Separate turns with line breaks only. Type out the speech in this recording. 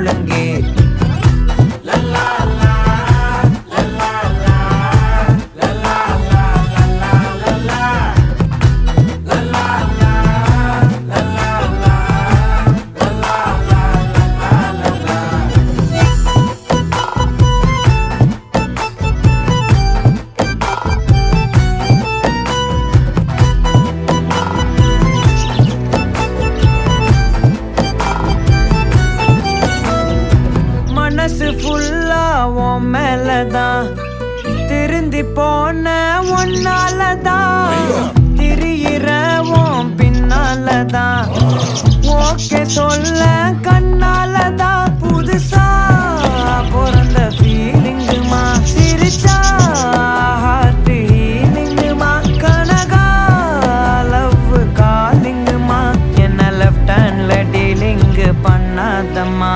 முழங்கே மனசு ஃபுல்லா உன் மேலதான் திருந்தி போன ஒன்னாலதான் திரியிற உன் பின்னாலதான் ஓகே சொல்ல கண்ணாலதான் புதுசா பிறந்த ஃபீலிங்குமா சிரிச்சா ஹார்ட் ஹீலிங்குமா கனகா லவ் காலிங்குமா என்ன லெஃப்ட் ஹேண்ட்ல டீலிங் பண்ணாதம்மா